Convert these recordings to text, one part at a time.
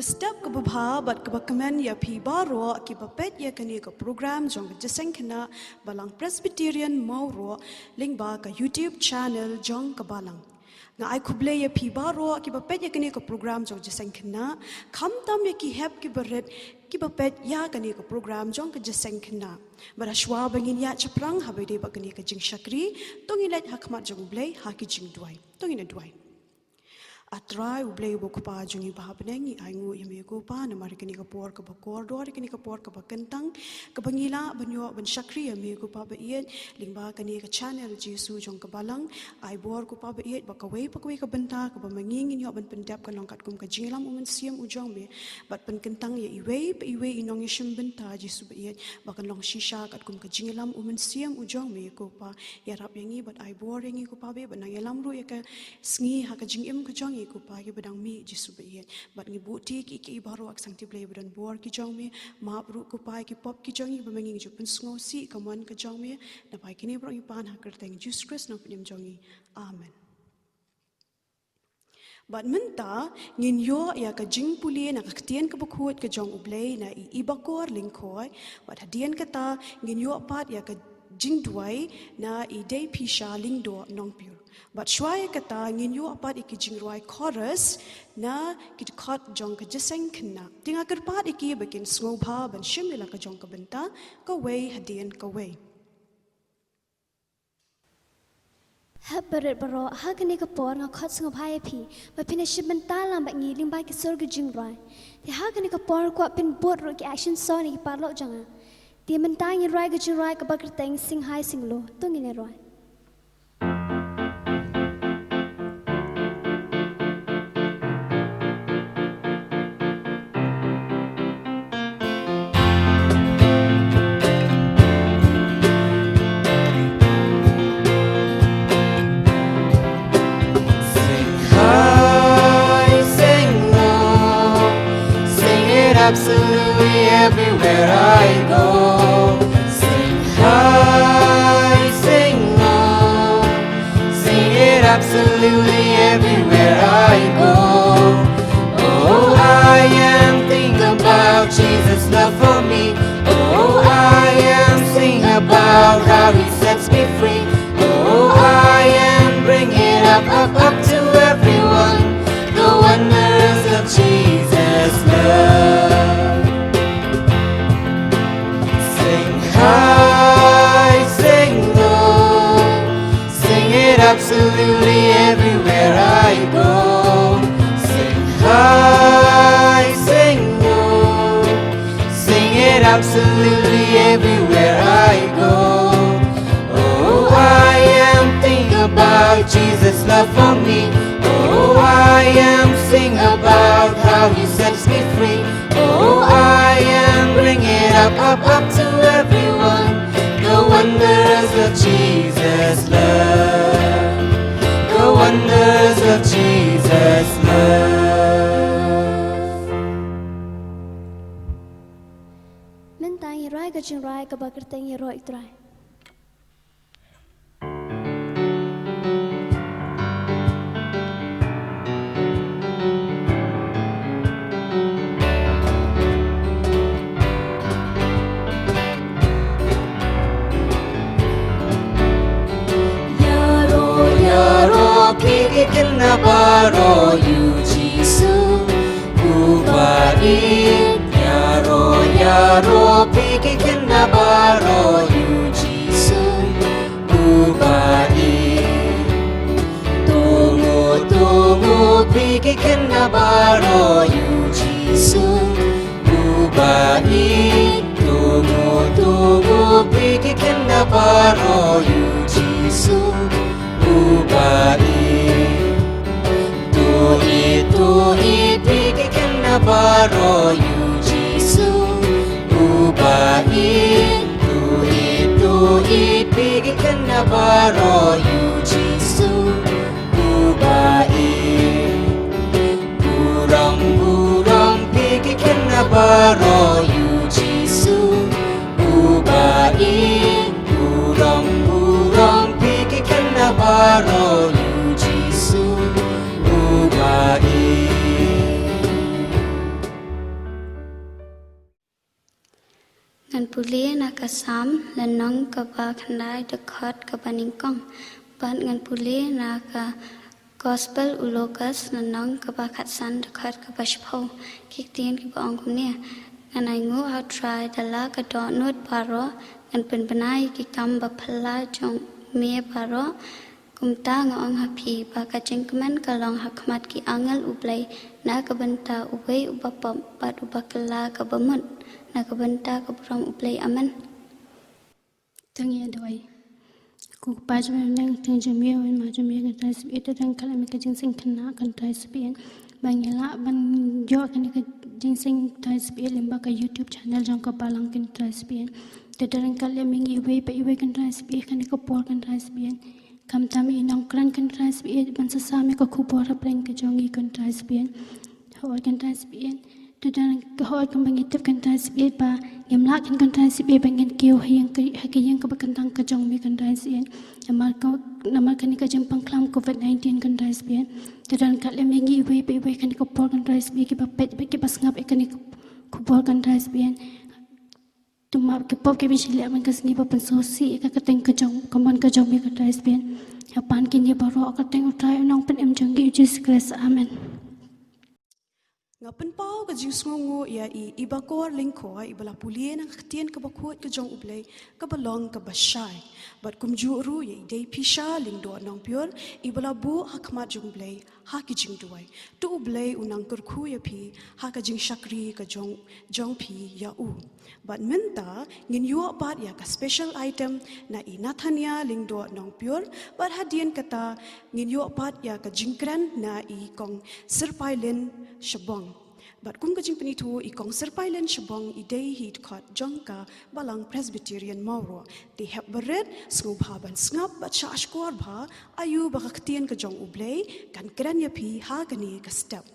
step ke bawah bat ke komen ya pi baro ki bapet ya kani ke program jong jeseng kena balang Presbyterian Mauro link ba ke YouTube channel jong ke balang nga ai kuble ya pi baro ki bapet ya kani ke program jong jeseng kena kam tam ya ki heb ki beret ki bapet ya kani ke program jong ke jeseng kena bara shwa bangin ya chaprang habede ba kani ke jing shakri tongilet hakmat jong blay ha ki jing duai tongina duai atrai ublay bokupa jungi bahabenengi aingu yame gopa namari kini kapor ke bakor dori kini kapor ke bakentang ke bangila banyo ban shakri yame gopa baiet lingba kani ke channel Jesu jong ke balang ai bor gopa baiet bakawei pakawei ke benta ke bamanging inyo ban pendap ke longkat kum ke jingilam umen siam ujong me bat penkentang ya iwei inong yishim benta Jesu baiet bakan long shisha kat kum ke jingilam umen siam ujong me gopa ya rap yangi bat ai bor yangi gopa be banang yalam ru ya ke sngi ha ke jingim ke jong ku pagi bedang mi Jesu baiet bat ngi buti ki baru ak sang tiblay bedan bor ki jong me ma bru ku pai ki pop ki jong ba mangi ju pen sngosi kaman ke jong me na pai kini bro pan ha kerteng Jesus Christ na pnim jongi amen bat menta ngin yo ya ka jing puli na ka tien ka bukhut ke jong ublay na ibakor lingkoi bat hadien kata ngin yo pat ya ka jing duai na idei pisha lingdo nongpur but shwaya kata ngin yo apat iki jingruai chorus na kit khot jong ka jeseng khna tinga kerpat iki bekin sngoba ban shimila ka jong ka benta ka wei hadien ka wei haberet baro hagni ka por nga khot sngoba pi ba pin shibenta lam ba ngi ling ba ki sor ka jingruai ti hagni ka por ko pin bot ro ki action song ni parlo janga ti mentang ni rai ka jingruai ka ba kerteng sing hai sing lo tungine roi Absolutely everywhere I go. Sing high, sing low. Sing it absolutely everywhere I go. Oh, I am thinking about Jesus' love for me. Oh, I am singing about how He sets me free. Oh, I am bringing up to everyone the wonders of Jesus' love. High, sing low, sing it absolutely everywhere I go. Sing high, sing low, sing it absolutely everywhere I go. Oh, I am thinking about Jesus' love for me. Oh, I am singing about how He sets me free. Oh, I am bringing up to everyone the wonders of Jesus' love. The wonders of Jesus' love. mentang ni rai ka jingruai ka ba kerteng ro itrai Pikikin na baro you Jesus Ubait Yaro pikikin na baro you Jesus Ubait Tungu pikikin na baro you Jesus Ubait Tungu pikikin na baro you Jesus Ubait Tuit pikikin na baro you Jesus Ubait Tuit pikikin na baro you Jesus Ubait Burang pikikin na baro you Jesus Ubait Burang pikikin na baro you Jesus Ubait puli nak kasam lenong kapa khandai dekat kapa ningkong ban ngan puli nak gospel ulokas lenong kapa khatsan dekat kapa shpo kiktin kapa ongkum ni ngan aingu how try dala ka donut paro ngan penbenai ki kam baphala jong me paro kumta ngong happy baka jengkeman kalong hakmat ki angal ublai na kabenta ubei ubapam pat ubakala kabamut na kabenta kabram ublai aman tangi adawai ku paj me nang tang jami wen ma jami kan tais bi ta tang kala me ka jinsing khna kan tais bi bangela ban jo kan ka jinsing tais bi limba ka youtube channel jang ka balang kan tais bi ta tang kala me ngi wei pa iwe kan tais bi kan ka por kan tais bi kam tami nong kran kan tais bi ban sa sami ka khu por preng ka jongi kan tais bi ho kan tais bi tu dan ka ho kan bangi tip kan tais bi ba yam la kan tais bi bangin kiu hayang ka hayang ka bakan tang ka jong mi kan tais bi namar kan ka jempang klam covid-19 kan tais bi tu dan ka le mengi we be kan ka por kan tais bi ki ba pet ki bas ngap kan ku por kan tais bi tu ma ke pop ke bi shile aman ka sni ba pan so si ka teng ka jong kaman ka jong mi kan tais bi ya pan kin ye baro ka teng try nong pen em jong gi Jesus Christ amen Ngapen pau ka jing sngongo ya ibakor lingko ibala pulie nang ktien ka bakot ka jong ublay ka balong ka bashay bat kumju ru ya idei pisha lingdo nong pior ibala bu hakmat jong ublay ha ki jing duai tu ublay unang kurkhu ya pi ha ka jing shakri ka jong pi ya u bat menta ngin yo pat ya ka special item na inathania lingdo nong pior bat hadien kata ngin yo pat ya ka jingkran na kong sirpailen shabong bat kum kajing penitu ikong serpailen shabong idei hit khat jongka balang Presbyterian Mauro they have beret ngubha ban ngap bat sha ashkor bha ayu bakaktian ka jong ublei kan kran yapi ha gani ka step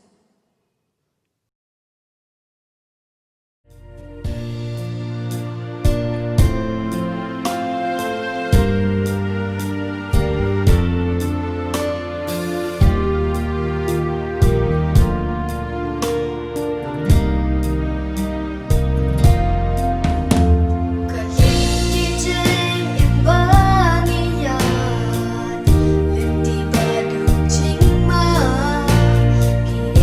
Ki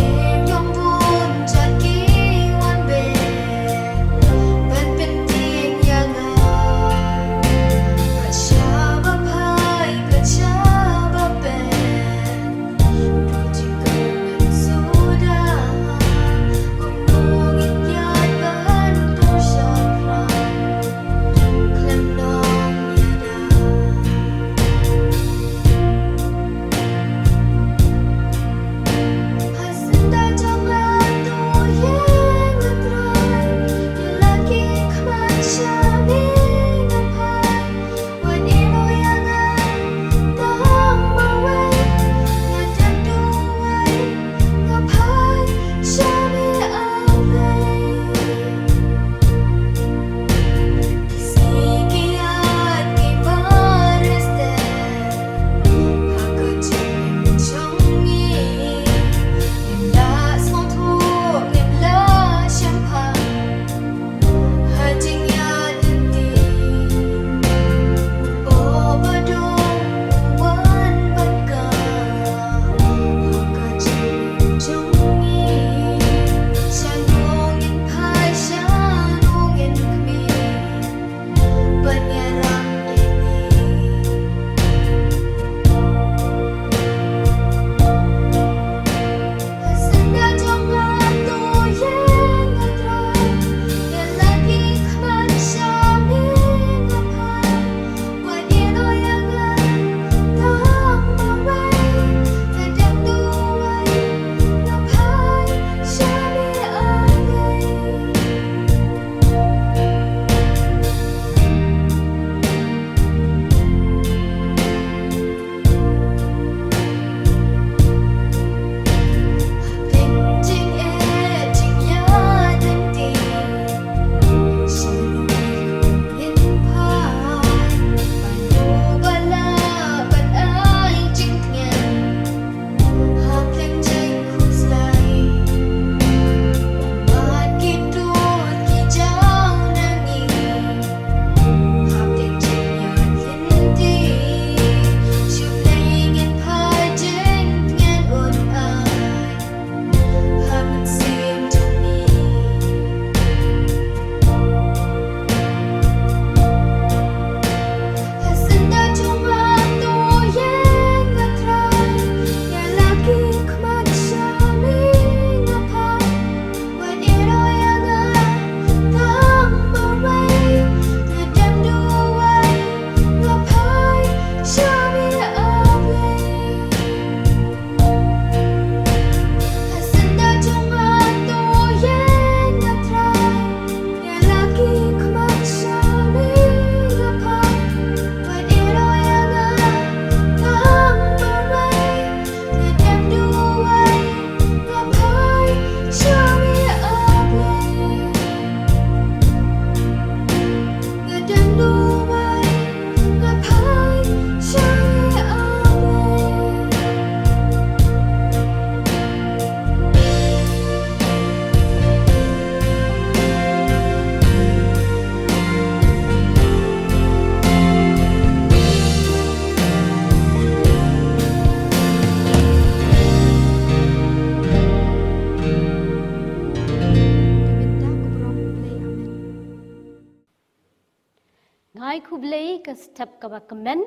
ngai kublei ka step ka ba kemen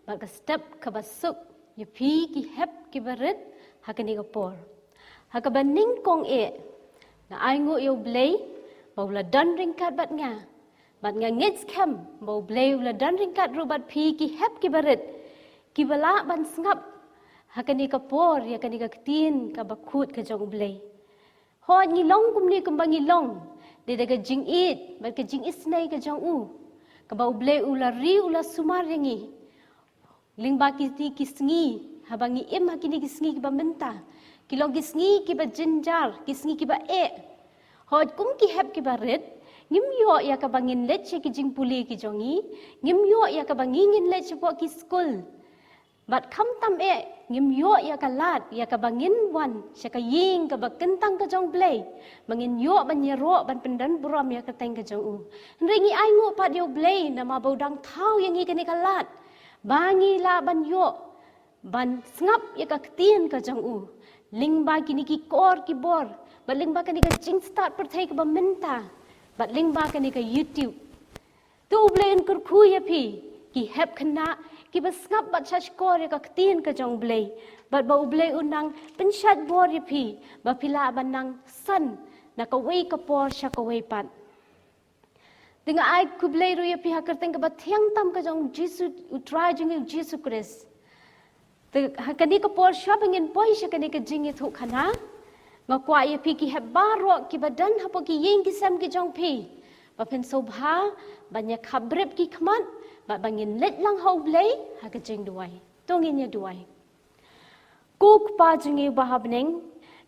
ba ka step ka ba suk ye pi ki hep ki barit hakani ka por hakaba ning kong e na ai ngo yo blei ba la dan ring kat bat nga ngets kem ba blei la dan ring kat ru bat pi ki hep ki barit ki bala ban sngap hakani ka por ya kani ka tin ka ba khut ka jong blei ho ni long kum ni kum ba ni long de ka jing it ba ka jing isnai ka jong u ka ba blei u la ri u la sumar yangi lingba ki ti ki sngi habangi im hakini ki sngi ki ba menta ki long ki sngi ki ba jinjar ki sngi ki ba e ho kum ki hep ki ba red ngim yo ya ka bangin let che ki jing puli ki jongi ngim yo ya ka bangin let che po ki school bat kham tam e ngim yo ya ka lat ya ka bangin wan che ka ying ka ba kentang ka jong blei bangin yo ban ye ro ban pendan buram ya ka teng ka jong u ringi ai ngo pa dio blei na ma bodang thau yang i ka ni ka lat bangi la ban yo ban ngap ya ka tien ka jong u lingba kini ki kor ki bor ba lingba ka ni ka jing start per thai ka ba menta ba lingba ka ni ka youtube tu blei kur khu ya pi ki hep khna ki ba ngap ba chach kor ya ka tien ka jong blei ba blei unang penshat bor ya pi ba pila banang san na ka wei ka por sha ka wei pat dengan ai kublei ru ya pi hakar teng ka ba thiang tam ka jong jisu utrai jing jisu kris te hakani ka por sha bangin poi sha kani ka jing thu khana nga kwa ya pi ki he baro ki badan hapo ki yeng ki sam ki jong pi ba pen sobha banya khabrep ki khmat ba bangin let lang ho blei ha ka jing duai tongin ya duai kuk pa jing ba habneng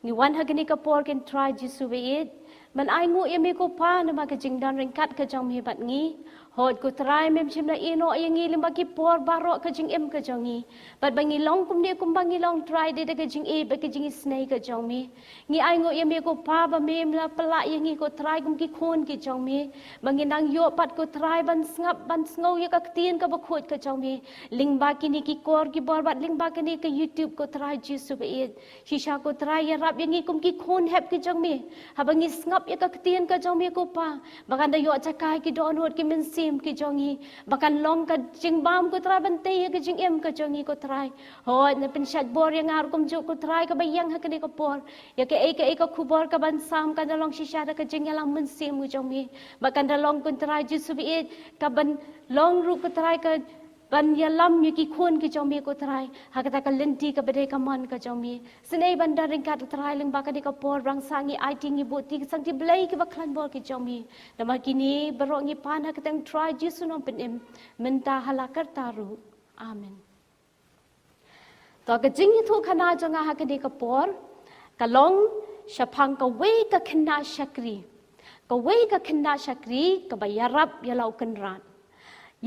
ni wan hakani ka por ken try jisu we it man ai ngu ya mi ko pa na ma ka jing dan ring kat ka jong mi bat ngi hot ko try mem chim na ino yangi limba ki por baro ka jing em ka jongi bat bangi long kum ne kum bangi long try de ka jing e ba ka jing snake ka jong mi ngi ai ngu ya mi ko pa ba mem la pala yangi ko try kum ki khon ki jong mi bangi nang yo pat ko try ban ngap ban ngau ya ka tien ka ba khot ka jong mi lingba ki ni ki kor ki bor bat lingba ka ni ka youtube ko try jisu be it shisha ko try ya rap yangi kum ki khon hep ki jong mi ha bangi ngap ya ka tien ka jong mi ko pa bagan da yo cha kai ki don hot ki min sim ki jongi bakan long ka jing bam ko try ban te ka jing em ka jongi ko try ho na pin shat bor yang ar kum ju ko try ka bayang ha ka ni ko por ya ke e ka khubor ka ban sam ka da long shisha da ka jing ya lang min sim mu jongi bakan da long kun try ju su bi ka ban long ru ko try ka ban ya lam yu ki khon ki jongi ko try ha ka ta ka lenti ka bede ka man ka jongi snei ban da ring ka try ling ba ka ni ka por rang sangi ai ting ni buti sang ti blai ki ba klan bor ki jongi na ma kini baro ngi pan ha ka tang try ju su no pen em menta halakar taru amen to ka jing thu khana jonga ha ka ni ka por ka long shapang ka we ka khna shakri ka we ka khna shakri ka ba yarap ya lau kan ran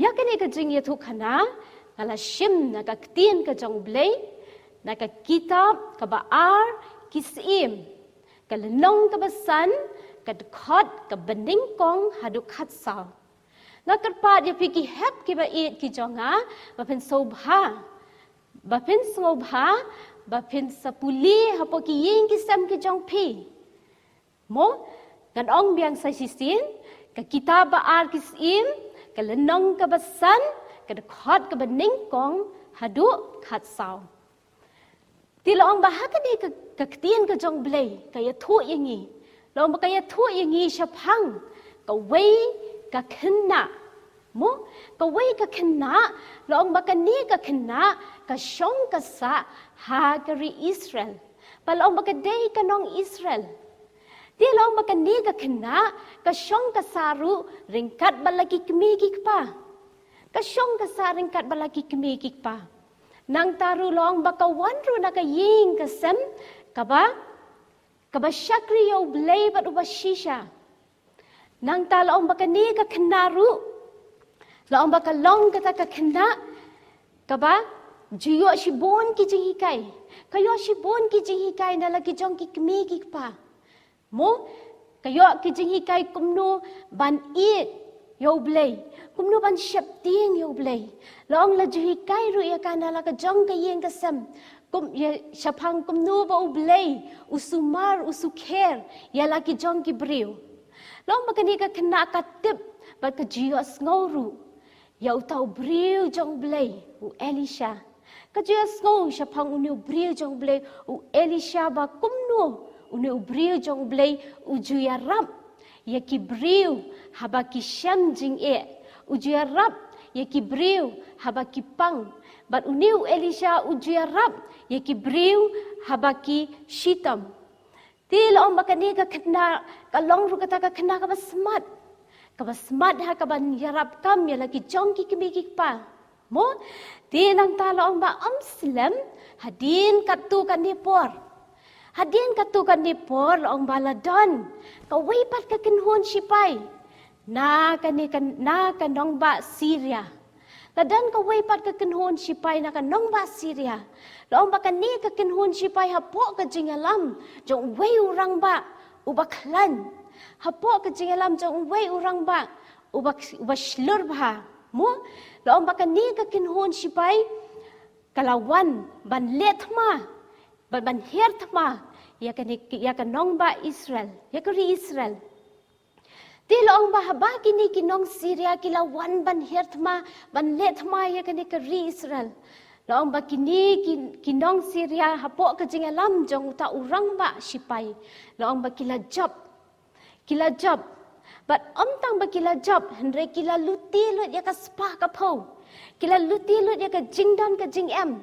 ya kani ka jing ya thu khana ala shim na ka tien ka jong blei na ka kitab ka ba ar kisim ka lenong ka ba san ka khot ka bening kong hadu khat saw na ka pa ya pi ki hep ki ba it ki jonga ba pen sobha ba pen sobha ba pen sapuli hapo ki yeng ki sam ki jong pi mo kan ong biang sa sisin ka kitab ba ar kisim ka lenong ka basan ka khot ka bening kong hadu khat saw ti long ba ha ka ni ka tien ka jong blei ka ya thu yangi long ba ka ya thu yangi shapang ka wei ka khinna mo ka wei ka khinna long ba ka ni ka khinna ka shong ka sa ha ka ri Israel pa long ba ka dei ka nong Israel ti long ba ka ni ka khinna ka shong ka saru ringkat balaki kmi kikpa ka shong ka sa ringkat balaki kmi kikpa nang taru long ba ka wanru na ka ying ka sem ka ba shakri yo blei ba uba shisha nang ta long ba ka ni ka khinnaru long ba ka long ka ta ka khinna ka ba jiyo shibon ki jingi kai ka yo shibon ki jingi kai na lagi jong ki kmi kikpa mo kayo ki jing kai kumno ban it yo blei kumno ban shep ting yo blei long la ji kai ru ya kana la ka jong ka yeng ka sam kum ya shapang kumno ba u blei usumar usukher ya la ki jong ki briu long makani ka kena ka tip ba ka jios ngoru ya utau brio jong blei u Elisha ka jas ngong shapang unu brio jong blei u Elisha ba kumno unu brio jong blei u juya rap ya ki brio haba ki sham jing u juya rap ya ki brio haba ki pang bat unu Elisha u juya rap ya ki brio haba ki shitam til om bakani ka kena ka long ru kata ka kena ka basmat ha ka ban yarap kam ya lagi jong ki kimi pa mo tin ang talo ang ba Amslam hadin katu kan ni por ang baladon ka wipat ka kinhon sipay na kanong ba Syria ladan ka wipat ka kinhon sipay na kanong ba Syria laong ba kani ka kinhon sipay hapo ka jingalam jong way urang ba ubaklan hapo ka jingalam jong way urang ba ubashlur ba mo laong ba kani ka kinhon sipay kalawan ban letma ban hertma ya kanong ba Israel ya kari Israel ti laong ba haba kini kinong Syria kilawan ban hertma ban letma ya kari Israel laong ba kini kinong Syria hapo ka jingalam jong ta urang ba sipay laong ba kila job but tang ba kila job hendre kila luti lut ya ka spa ka po kila luti lut ya ka jingdan ka jingem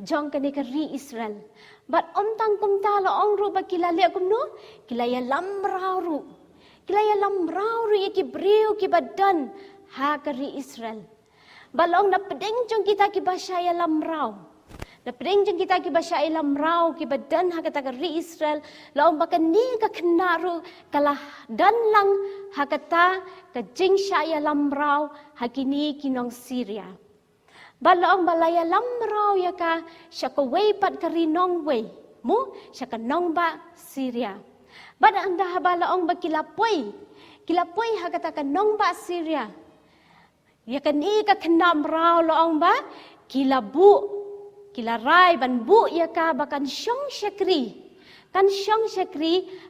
jong ka ni ka ri Israel but tang kumta laong ru ba kila le kumno kila ya lamrau ru ya ki brio ki badan ha ka ri Israel balong na pedeng jong kita ki bahasa ya lamrau na pedeng jong kita ki bahasa ya lamrau ki badan ha kata ka ri Israel laong ba ni ka kenaru kalah dan lang ha kata ka jing sya ya lamrau ha kini kinong Syria balong balaya lamrau ya ka sya ka way pat ka rinong way mo sya ka nong ba Syria bad anda ha balaong ba kilapoy ha kata ka nong ba Syria ya kan ka kenam rau laong ba kilarai ban bu ya ka bakan syong syakri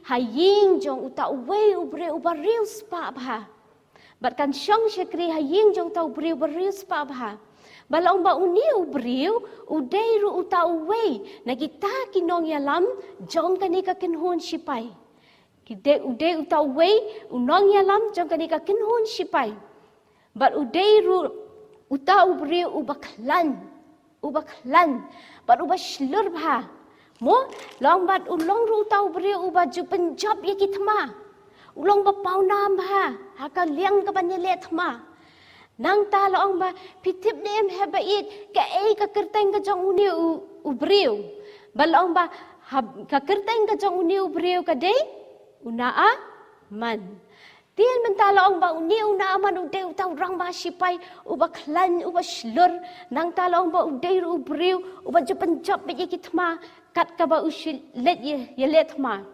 haying jong uta uwe ubre ubariu spa ba bat kan syong syakri haying jong ta ubre ubariu spa ba balaong ba uni ubriu udai ru uta uwe na kita kinong yalam jong kanika kinhon sipay kide udai uta uwe unong yalam jong kanika kinhon sipay but uday ru uta ubri ubaklan but ubashlur bha mo long bat ulong ru uta ubri ubaju penjob ya kitma ulong ba paunam bha haka liang ka banyele thma nang ta long ba pitip nem hebait ka ka kerteng ka jong uni ubriu balong ba ka kerteng ka jong uni ubriu ka dei unaa man Tiyan mentalaong ba uniw na aman uday utaw rang ba sipay ubaklan ubashlur nang talaong ba uday ubriw ubadyo panjab ba kitma kat ka ba usil let yelet ma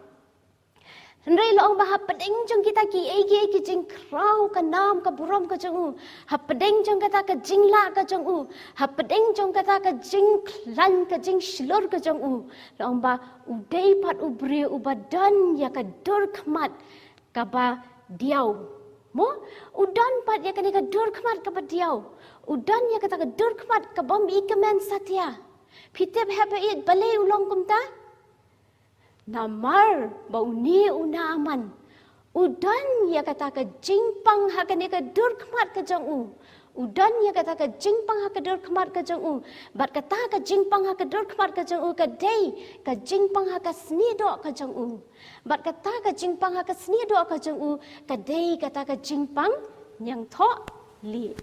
Hendrai laong ba hapadeng jong kita ki egi jing krau ka nam ka buram ka jong hapadeng jong kata ka jingla ka jong hapadeng jong kata ka jing klan ka jing shlur ka jong laong ba uday pat ubriw ubadan ya ka durkmat ka ba diau mo udan pat ya kanika durkmat ka diau udan ya kata ka durkmat ka bom ikamen satya pitep habai balai ulong kumta namar bauni unaman udan ya kata ka jingpang ha kanika durkmat ka jong udan ya kata ka jingpang ha ka durkmat ka jong bat kata ka jingpang ha ka durkmat ka jong ka dei ka jingpang ha ka snido ka jong bat kata ka jingpang ha ka snido ka jong ka dei kata ka jingpang nyang tho li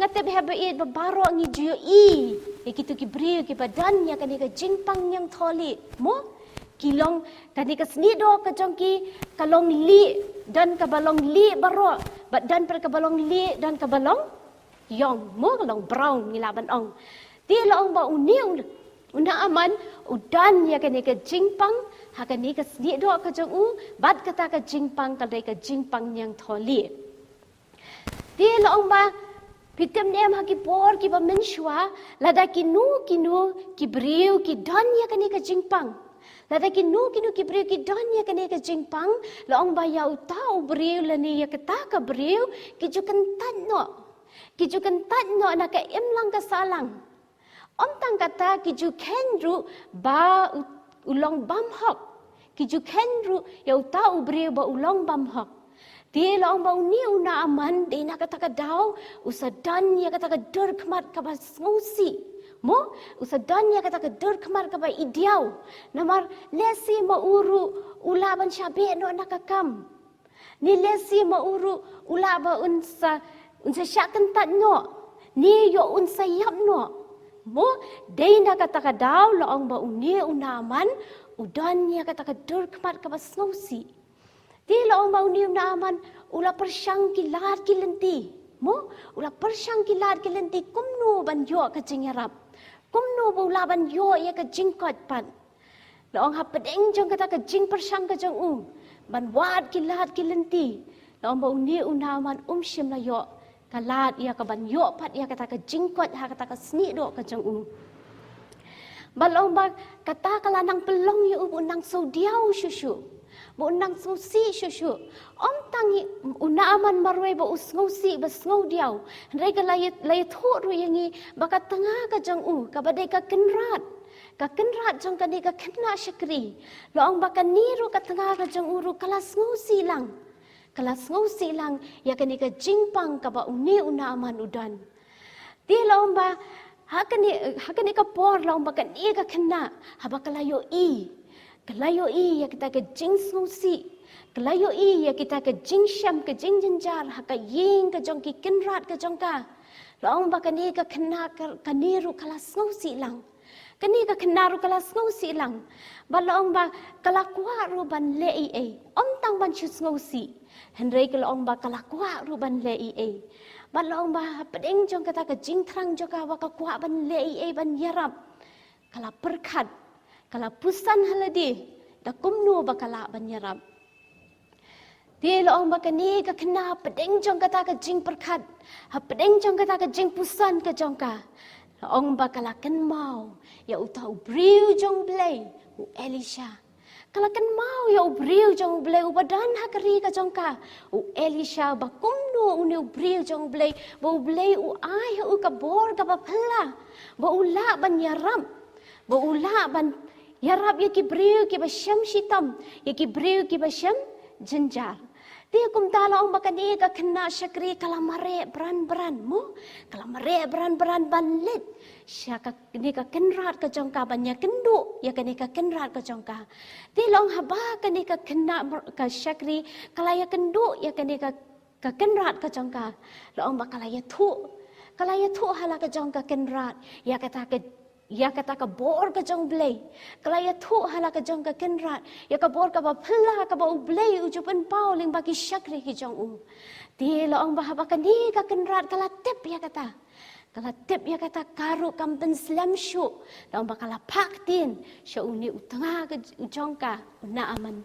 ngate behabai babaro ngi juyo ikitu ki brio ki badan ya kanika jingpang nyang tho li mo kilong kanika snido ka jong ki kalong li dan ka balong li baro bat dan per ka balong li dan ka balong yong mo kalong brown ngilaban ong ti laong ba uniu una aman udan ya kanika jingpang ha kanika snido ka jong bat kata ka jingpang ka dai ka jingpang nyang tholi ti laong ba pitem nem ha ki por ki ba menshwa lada kinu ki brio ki dan ya kanika jingpang lada kinu ki brio ki dan ya kanika jingpang laong ba ya utau brio lani ya kata ka brio ki jukan tan no kiju kentat no na ka imlang ka salang om tang kata kiju kenru ba ulong bam hok kiju kenru ya uta ubri ba ulong bam hok dia long ba uni una aman de na kata ka dau usadan ya kata ka dur kmat ka ba ngosi mo usadan ya kata ka dur kmat ka ba ideau namar lesi ma uru ulaban syabe no na ka kam ni lesi ma uru ulaba unsa syak kentat no ni yo unsa yap no mo deina kata ka daw laong ba uni unaman udan ya kata ka dur kmat ka bas ngosi di laong ba uni unaman ula persyang kilat kilenti mo ula persyang kilat kilenti kumno ban yo ka jingarap kumno ba ula ban yo ya ka jingkot pan laong ha pedeng jong kata ka jing persyang ka jong ban wat kilat kilenti laong ba uni unaman syim la yo kalat ia ka ban yo pat ia kata ka jingkot ha kata ka sni do ka jong balong ba kata kala nang pelong yu nang so diau shushu bo nang so si shushu om tangi unaman marwe bo usngau si ba ngau diau rei ka lai tho ru yangi ba ka tanga ka jong ka badai ka kenrat jong ka ni ka kena syakri long ba ka niru ka tanga ka jong uru kala ngau si lang kelas ngau silang ya kani ka jingpang ka ba uni una aman udan ti lomba hakani ka por lomba kan i ka kena haba kalayo i ya kita ka jing ngau si kalayo i ya kita ka jing syam ka jing jenjar haka ying ka jong ki kenrat ka jong ka lomba kani ka kena ka niru kelas ngau silang kani ka kenaru kelas ngau silang balong ba kalakwa ru ban lei om tang ban chus ngau si Henry kalong ba kalakwa ruban lei balong ba pedeng jong kata ka jingtrang joka wa ka kwa ban lei ban yarap kala perkat kala pusan haladi da kumno ba kala ban yarap dia long ba kani ka kena pedeng jong kata ka jing perkat ha pedeng jong kata ka jing pusan ka jong ka long ba kala ken mau ya utau briu jong blei u Elisha kalakan mau ya ubriu jong blei ubadan hakari ka jong ka u Elisha ba kumno uni ubriu jong blei ba blei u ai u ka bor ka ba phla ba ula ban yaram ba ula ban yarab ya ki briu ki ba syam shitam ya ki briu ki ba syam jenjar dia kum tala ong bakani ka kena syakri kalamare beran mo kalamare beran banlit syaka ni ka kenrat ka jongka banyak kendu ya kani ka kenrat ka jongka ti long haba kani ka kena ka syakri kalaya kendu ya kani ka kenrat ka jongka long bakalaya thu hala ka jongka kenrat ya kata ka bor ka jong blei kalaya thu hala ka jong ka kenrat ya ka bor ka ba phla ka ba blei ujupan pau ling bagi syakri ki jong ti long ba haba kani ka kenrat kala tip ya kata karu kampen slam shu long ba kala paktin sha uni utanga ka jong ka na aman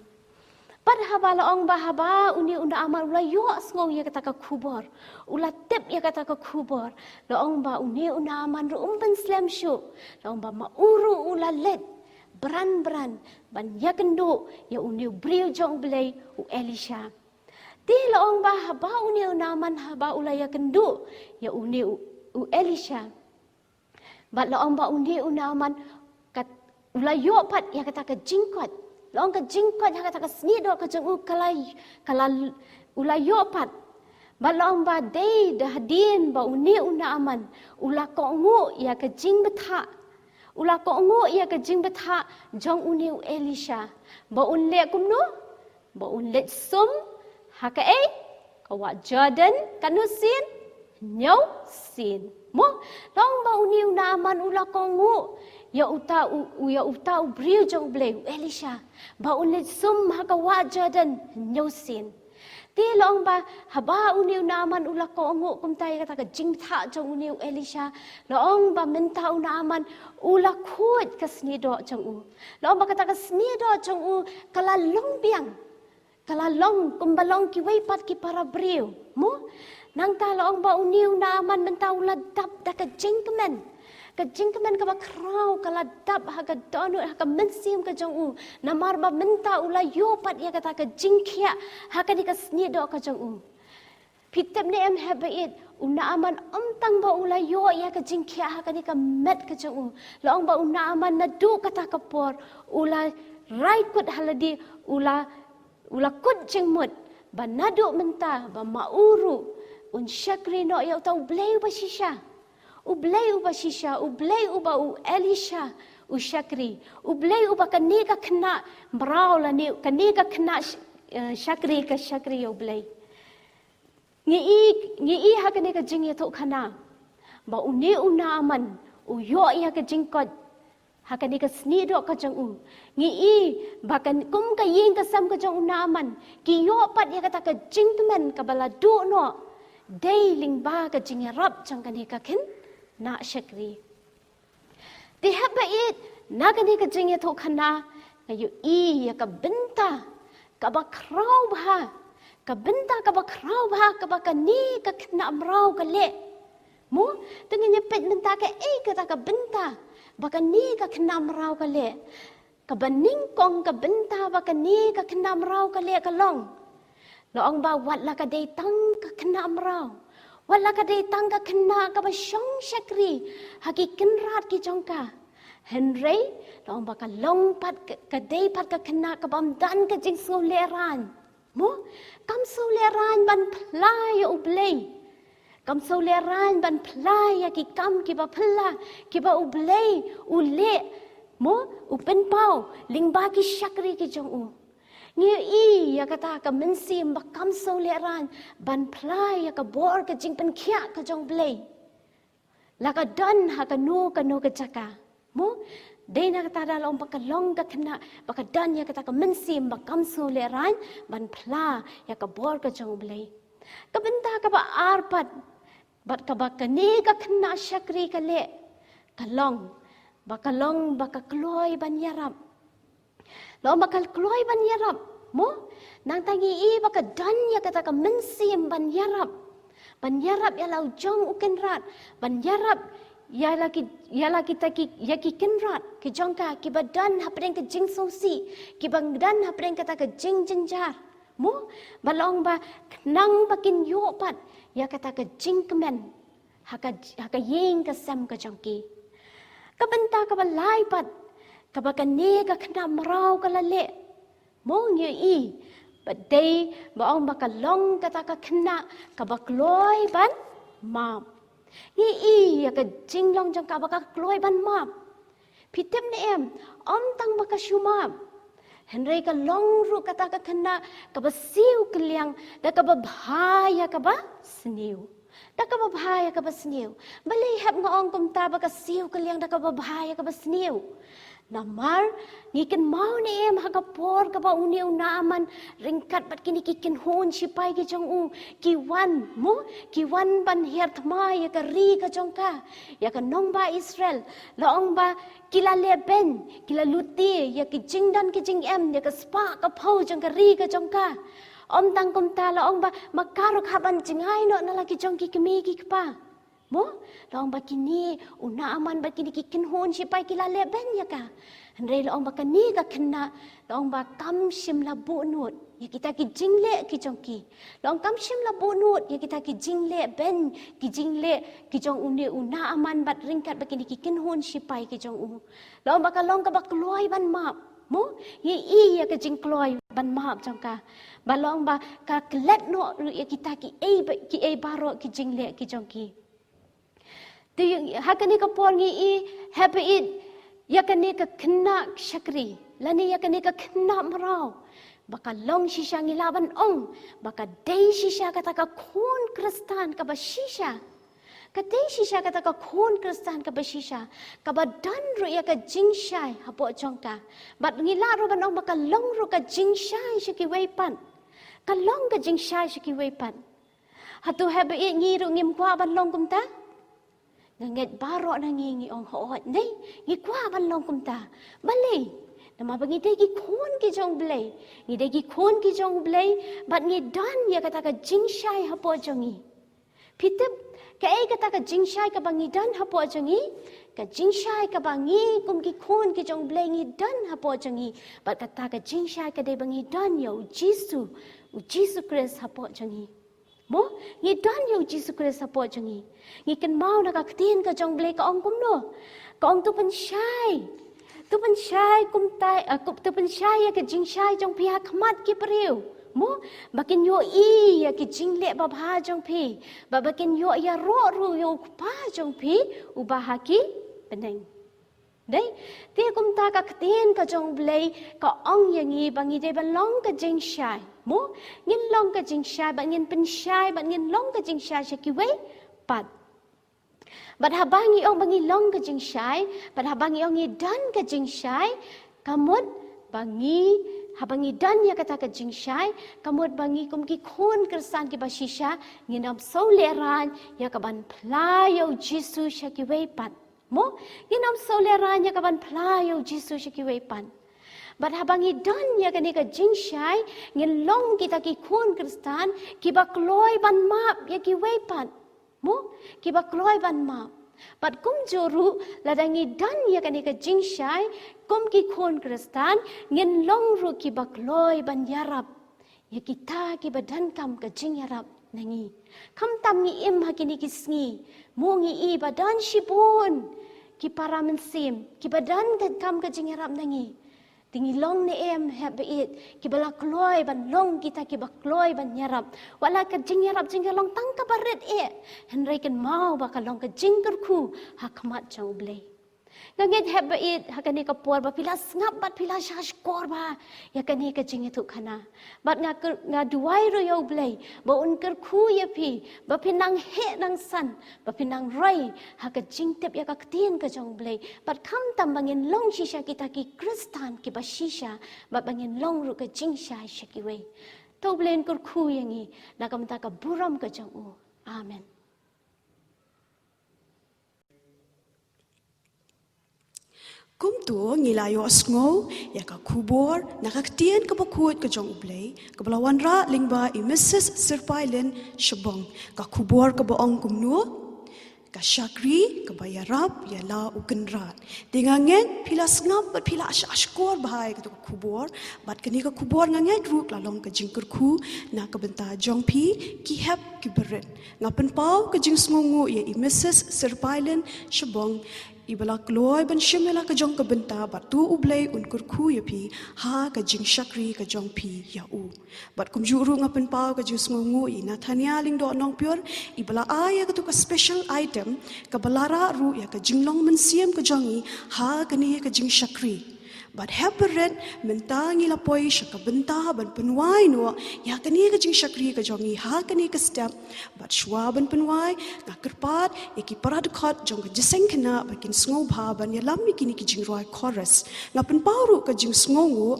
pad haba laong ba haba uni unda aman ula yo ngau ya kata ka kubor ula tip ya kata ka kubor laong ba uni unda aman ru umpen slam shu laong ba ma uru ula let beran ban ya kendo ya uni briu jong blei u Elisha ti laong ba haba uni unda aman haba ula ya kendo ya uni u Elisha ba laong ba uni unda aman kat ula yo pat ya kata ka jingkot long ka jingkot ha kata ka snido ka jong kala ula yopat balong ba dei da hadin ba uni una aman ula ko ngu ya ka jing betha ula ko ngu ya ka jing betha jong uni Elisha ba unle kumno ba unle sum ha ka ka wa Jordan kanusin nyau sin mo long ba uni una aman ula ko ngu ya uta briu jong blei Elisha ba unle sum hakawa Jordan nyosin ti long ba haba uni naman ula ko ngo kum tai kata ka jing tha jong uni Elisha long ba minta naman ula khut ka snido jong u long ba kata ka snido jong u kala long biang kala long kumbalong ki wei pat ki para briu mo nang ta long ba uni naman minta ula dap da ka jingkemen ka jingkemen ka ba krau kala dap ha ka donu ha ka mensim ka jong u namar ba minta ula yo pat ya kata ka jingkhia ha ka ni ka snido ka jong u Pitep ne em habit una aman tang ba ula yo ya ka jingkhia ha ka ni ka met ka jong long ba una aman na du kata ka por ula right kut haladi ula kut jing mut ba nadu menta ba mauru un shakri no ya tau bleu ba shisha u bleu ba shisha u bleu ba u elisha u shakri u bleu ba ka ni ka khna brau la ni ka ni ka khna shakri ka shakri yo bleu ngi ha ka ni ka jing ya to khana ba u ni una aman u yo ya ka jing ko ha ka ni ka sni do ka jang u ngi ba kan kum ka yin ka sam ka jang una aman ki yo pat ya ka ta ka jing men ka bala du no dei ling ba ka jing ya rap jang ka ni ka kin na shakri ti ha ba it na ka ni ka jing ya to khana ka yu ya ka binta ka ba krau ba ka benta ka ba krau ba ka ba ka ni ka kna amrau ka le mo tengin ye pet benta ka ka ta ka benta ba ka ni ka kna amrau ka le ka ba ning kong ka benta ba ka ni ka kna amrau ka le ka long lo ong ba wat la ka dei tang ka kna amrau wat la ka dei tang ka kna ka ba shong shakri ha ki kinrat ki jong ka henry lo ong ba ka long pat ka dei pat ka kna ka bam dan ka jing so le ran mo kam so le ran ban plai u blei kam so le ran ban plai ya ki kam ki ba phla ki ba u blei u le mo u pen pau ling ba ki shakri ki jong u ngi ya kata ka men sim ba kam so le ran ban plai ya ka bor ka jing pen khia ka jong blei la ka dan ha ka no ka chaka mo Dena kata dalam long ka kena baka dan ya kata ka mensim ba kam so le ran ban pla ya ka bor ka jong blei ka benta ka ba arpat bat ka ba ka ni ka kena shakri ka le ka long baka kloi ban yarap lo baka kloi ban yarap mo nang tangi baka dan ya kata ka mensim ban yarap ya lau jong uken rat ban yarap ya lagi taki ya ki kenrat ki jongka ki badan hapreng ke jing sosi ki bangdan hapreng kata ke jing jenjar mo balong ba nang bakin yo pat ya kata ke jing kemen haka yeng ke sam ke jongki ka benta ka balai pat ka bakan ne ka kena merau ka lale mo ngi badai baong bakalong kata ka kena ka bakloi ban mam ya ka jinglong jang ka baka kloi ban map pitem ne em tang baka shumap henry ka long ru kata ka kena ka ba siu kliang da ka ba bhaya ka ba sniu da ka ba bhaya ka ba sniu bali hab ngong kum ta baka siu kliang da ka ba bhaya ka ba sniu namar ngiken mau ne em ha ka por ka ba uniu na aman ringkat bat kini kikin hon sipai ki jong u ki wan ban her thma ya ka ri ka jong ka ya ka nong ba israel la ong ba kila le ben kila luti ya ki jing dan ki jing em ya ka spa ka phau jong ka ri ka jong ka tang kum ta la ong ba makaro khaban jingai no na la ki jong ki kemi ki pa mo long ba kini una aman ba kini kikin hon sipai kila le ben ya ka Henry long ba kani ka kena long ba kam sim la bu nut ya kita ki jingle ki jongki long kam sim la bu nut ya kita ki jingle ben ki jingle ki jong uni una aman bat ringkat ba kini kikin hon sipai ki jong u long ba ka long ka ba kloi ban map mo ye ya ka jing kloi ban map jong ka ba long ba ka klet no ya kita ki e baro ki jingle ki jongki tu hakani ka por ngi happy it yakani ka kena shakri lani yakani ka kena marau baka long shisha ngilaban ong baka dei shisha kata ka khun kristan ka ba shisha ka dei shisha kata ka khun kristan ka ba shisha ka ba dan ru ya ka jingshai hapo jongka bat ngila ro ban ong baka long ru ka jingshai shiki weipan ka long ka jingshai shiki weipan hatu happy it ngi ru ngim kwa ban long kumta nganget baro na ngi ong hoot nei ngi kwa ban long kumta bali nama bagi degi khon ki jong blai ngi degi khon ki jong blai bat ngi dan ya kata ka jingshai hapo jongi pitep ka kata ka jingshai ka bangi dan hapo jongi ka jingshai ka bangi kum ki khon ki jong blai ngi dan hapo jongi bat kata ka jingshai ka de bangi dan ya u jisu Christ hapo jongi mo ngi dan yo Jesus Christ support jangi ngi kan mau nak aktin ka jong blai ka ong kum no ka ong tu pen shai kum tai kup tu pen shai ya ka jing shai jong pihak khmat ki priu mo bakin yo ya ki jing le ba bha jong phi ba bakin yo ya ro ru yo pa jong phi u ba ha ki peneng đấy tia kum ta ka ktin ka jong blai ka ong yang ngi bangi de ban long ka jing shai mo ngin long ka jing shai ba ngin pen shai ba ngin long ka jing shai she ki wei pat bat habangi ong bangi long ka jing shai bat habangi ong ngi dan ka jing shai kamut bangi habangi dan ya kata ka jing shai kamut bangi kum ki khon kersan ki ba shisha nginam so le ran ya ka ban playo Jesus she ki wei pat mo inam soleranya kaban playo Jesus shikiwe pan but habangi dan ya kani ka jingshai ngin long kita ki khun kristan ki ba kloi ban map ya ki we pan mo ki ba kloi ban map but kum joru ladangi dan ya kani ka jingshai kum ki khun kristan ngin long ru ki ba kloi ban yarap ya kita ki badan kam ka jing yarap nangi kam tam ni im hakini kisngi mongi i badan shibon ki para mensim ki badan kan kam ka jing yarap nangi tingi long ne em have it ki bala kloi ban long kita ki ba kloi ban yarap wala ka jing yarap jing long tang ka baret e henry kan mau ba ka long ka jing ker khu hakmat chau blai ngangit have it hakani ka por ba pila ngap bat pila shash kor ba ya kani ka jing itu khana bat nga duai ro yo blai ba un ker khu ya phi ba pinang he nang san ba pinang rai ha ka jing tep ya ka tin ka jong blai bat kham tam bangin long shisha kita ki kristan ki ba shisha ba bangin long ru ka jing sha shaki we to blen ker khu yangi na kam ta ka buram ka jong u amen. Kum tu ngilayo asngo ya ka kubor nakaktian ka bakut ka jong ublay ka balawan ra lingba i Mrs. Sirpailen Shabong ka kubor ka baong kumno ka shakri ka bayarap ya la ukenrat dingangen pila ngap bat pila ashkor bahai ka kubor bat kani ka kubor ngangen ruk la long ka jingkur khu na ka benta jong pi ki hep ki beret ngapen pau ka jing smongu ya i Mrs. Sirpailen Shabong ibala kloi ban shimela ka jong ka benta bat tu ublay unkur khu ya pi ha ka jing shakri ka jong pi ya u bat kum juru ngapen pau ka jus ngongu i na thania ling do nong pure ibala aya ka tu ka special item ka balara ru ya ka jinglong men siam ka jongi ha ka ni ka jing shakri but haperet mentangi la poi shaka benta ban penwai no ya kani ka jing shakri ka jongi ha kani ka step but shwa ban penwai ka kerpat eki parad khot jong ka jiseng khna bakin sngo bha ban ya lam kini ki jing roi chorus ngapen pauru ka jing sngo ngo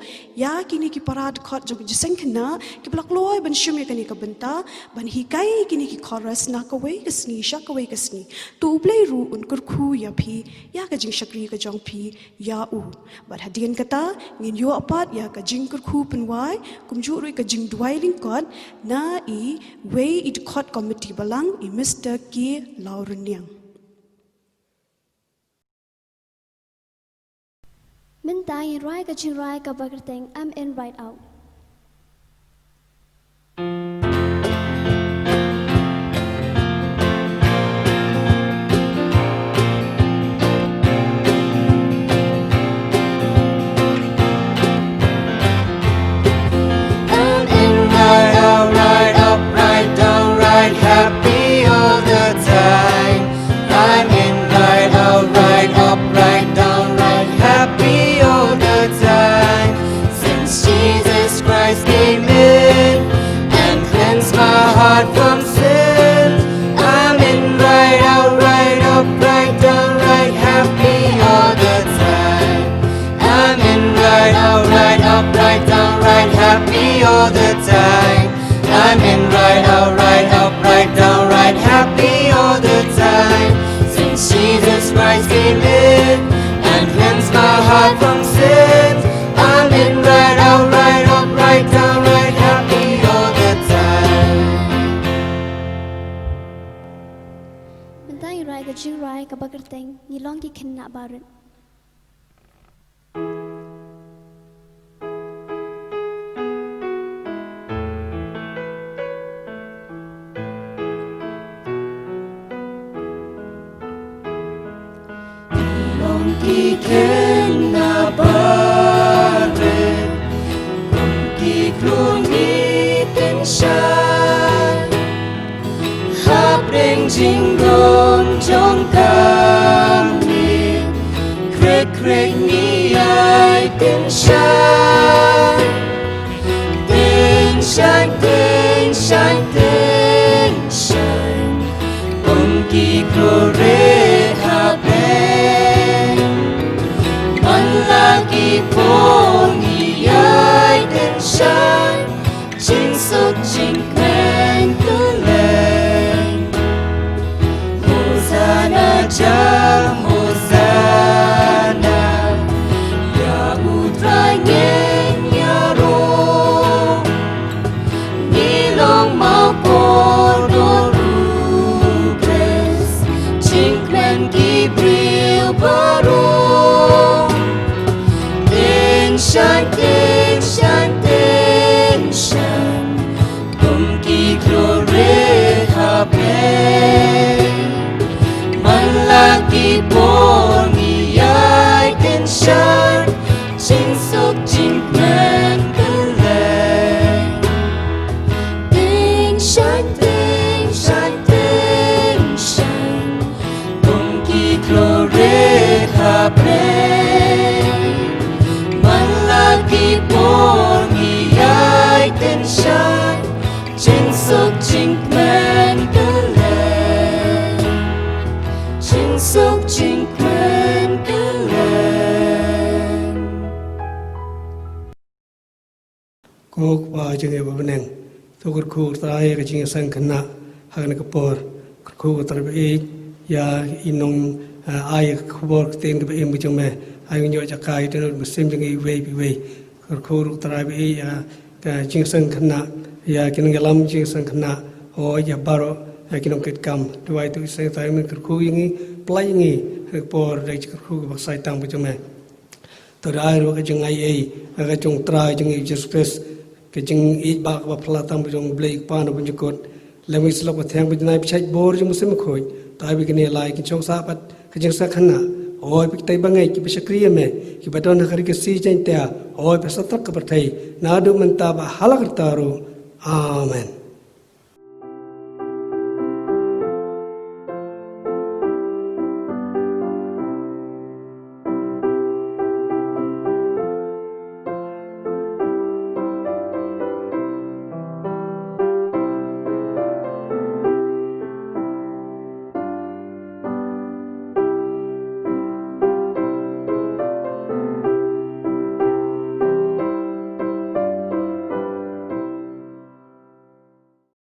ya kini ki parad khot jong ka jiseng khna ki blak loi ban shum ya kani ka benta ban hi kai kini ki chorus na ka wei ka sni sha ka wei ka sni tu play ru un kur khu ya phi ya ka jing shakri ka jong phi ya u but hadi kata ngin yo apat ya ka jing kur khu penwai kumju ru ka jing duai ling kon na I way it khot committee balang I Mr. K Laureniang min ta yin rai ka jing rai ka bagerteng I'm in right out happy all the time. I'm in right out, right up, right down, right happy all the time. Since Jesus Christ came in and cleansed my heart from sin, I'm in right out, right up, right down, right happy all the time. I'm in right out, right up, right down, right happy all the time. I'm in right out, right up, right down, right happy all the time. Since Jesus Christ came in and cleansed my heart from sin, I'm in right out, right up, right down, right happy all the time. min ta yin rai ka jing rai ka bagerteng ni long ki khinna baret ki ken na bare kum ki kroni ten shan hap reng jing gom trong cam ni krek krek ni ai ten shan ten shan ten shan ten shan ki krore haben man lagi poni ai den shan jing suk jing kwen tulen Hosanna jam Hosanna ya utrai ngen ya ro ni long mau ko Gabriel baru ten shan Kum ki glore haben man lagi poni ai ten shan jing suk jing kwen tulen ten shan Glore haben man lagi poni ai ten shan jing suk jing kwen tulen jing suk jing kwen tulen Kok ba jenge ba beneng to kur trai ka jing sang khana hagan ka por kur tarbe ya inong ai khobor ten ka em jong me ai nyo ja kai te no sim jeng i we kur trai be ya ka jing sang khana ya kin galam jing sang khana o ya baro ya kin ket kam tuai tu sai tai me kur yingi plai ngi por dai kur ba sai tang bu jong me to ai ro ka jeng ai ka jong trai jeng i just ke jeng i ba ba phla tang bu jong blai pa no bu jikot lemi slok ba thang bu nai chai bor jong sim khoi tai bi ken lai ki chong sa pat kajang sa khana oi pik tai bangai ki bisakriya me ki baton na kari ke si jain ta oi pasatak ka parthai na du man ta ba halak taru amen